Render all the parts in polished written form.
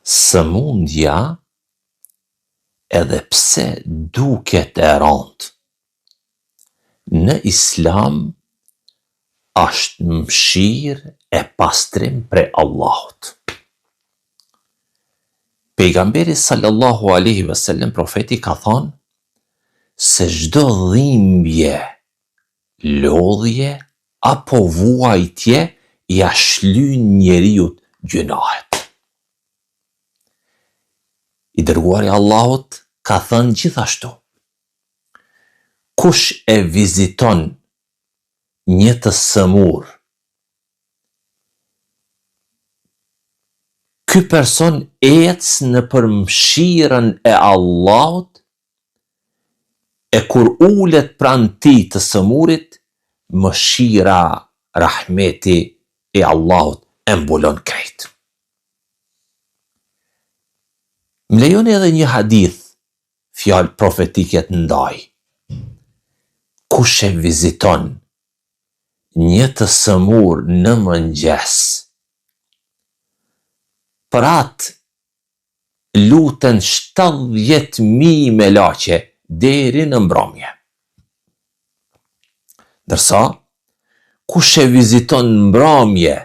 Sëmundja, edhe pse duket e rëndë, në Islam është mëshirë e pastrim prej Allahut. Pejgamberi sallallahu alaihi wasallam, profeti ka thonë se çdo dhimbje, lodhje apo vuajtje ja shlyn njeriut gjunahet. I dërguari Allahut ka thënë gjithashtu: kush e viziton një të sëmur, ky person ec nëpër mëshirën e Allahut, e kur ulet pranë tij të sëmurit, mëshira, rahmeti i Allahut e mbulon krejt. Më lejoni edhe një hadith, fjalë profetike të ndaj. Kush e viziton një të sëmur në mëngjes, për atë luten 70.000 melaqe deri në mbrëmje. Ndërsa, kush e viziton mbrëmje,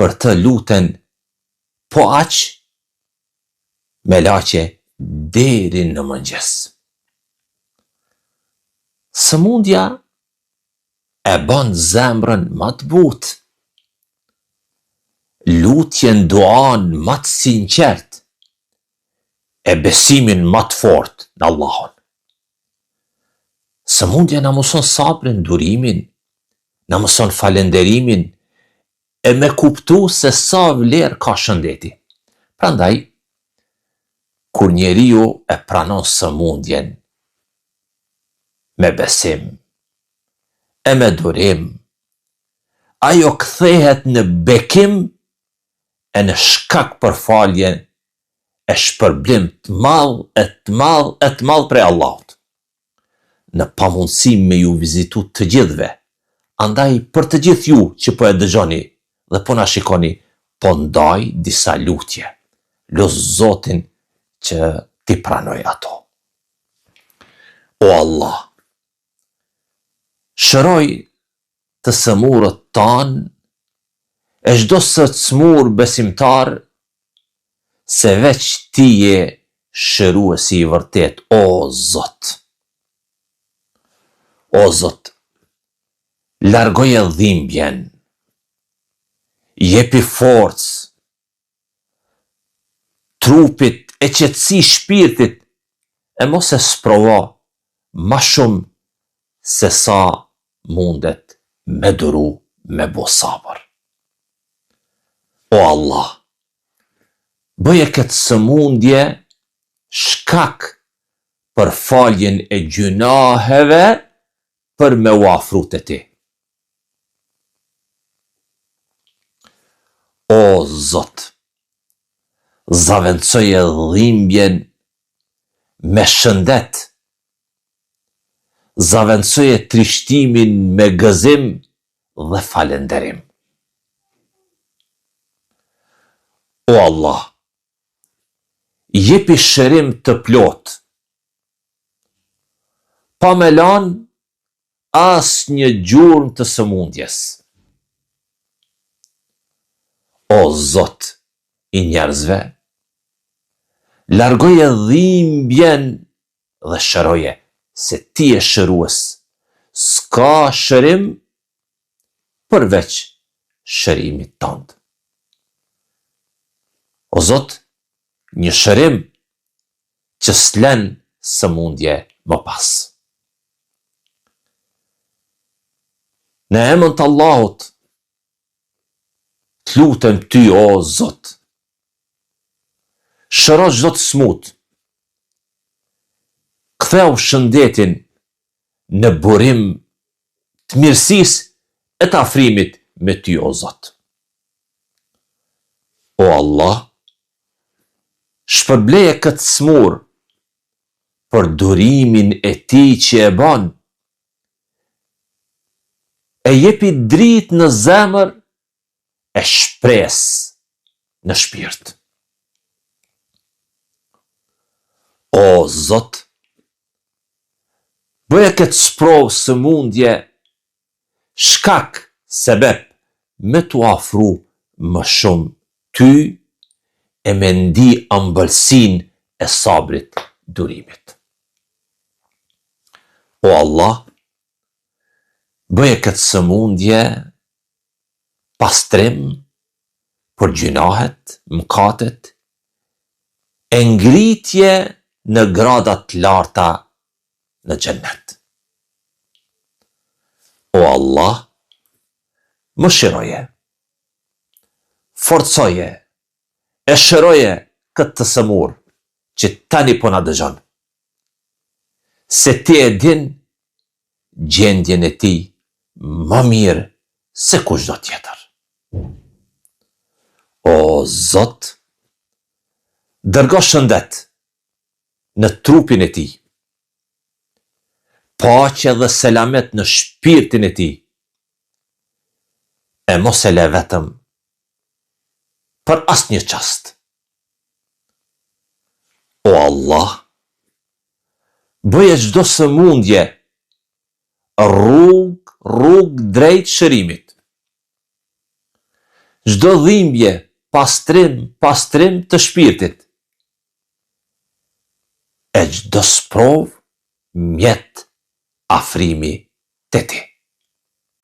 për të luten po aq melaqe deri në mëngjes. Sëmundja e bën zemrën më të butë, lutjen, duan më të sinqert, e besimin më të fortë në Allahun. Sëmundja na mëson sabrin, durimin, na mëson falenderimin, e me kuptu se sa vlerë ka shëndeti. Prandaj, kur njeriu e pranon sëmundjen me besim, e me durim, ajo kthehet në bekim e në shkak për faljen e shpërblim të madh prej Allahut. Në pamundësi me ju vizitu të gjithëve, andaj për të gjithë ju që po e dëgjoni dhe po na shikoni, po ndaj disa lutje. Lut Zotin që ti pranoj ato. O Allah, shëroj të sëmurët tanë e çdo së smur besimtar, se veç ti je shëruesi i vërtet, o Zot. O Zot, largoje dhimbjen, jepi forcë trupit e qetësi shpirtit, e mos e sprovo ma shumë se sa mundet me duru me bo sabër. O Allah, bëje këtë sëmundje shkak për faljen e gjunaheve, për me u afru te ti. O Zot, zaventësoje dhimbjen me shëndet, zaventësoje trishtimin me gëzim dhe falenderim. O Allah, jepi shërim të plot, pa me lanë as një gjurmë të sëmundjes. O Zot i njerëzve, largoje dhimbjen dhe shëroje, se ti je shërues. S'ka shërim përveç shërimit tënd. O Zot, një shërim që s'len sëmundje më pas. Në emrin të Allahut, të lutem ty, o Zot, shëro çdo të smut, ktheu shëndetin në burim të mirësisë e të afrimit me ty, o Zot. O Allah, shpërbleje këtë smur për durimin e ti që e ban, e jepi dritë në zemër, e shpresë në shpirt. O Zot, bëje këtë sprovë sëmundje shkak sebeb me t'u afru më shumë ty e me ndi ëmbëlsin e sabrit durimit. O Allah, bëje këtë sëmundje pastrim për gjinahet, mëkatet, e ngritje në gradat larta në xhennet. O Allah, më shiroje, forcoje, e shëroje këtë të sëmur që tani po na dëgjon, se ti e din gjendjen e tij më mirë se kushdo tjetër. O Zot, dërgo shëndet në trupin e tij, paqe dhe selamet në shpirtin e tij, e mos e le vetëm për asnjë çast. O Allah, bëje çdo sëmundje rrugë drejt shërimit. Çdo dhimbje, pastrim të shpirtit. E çdo sprovë mjet afrimi te ti.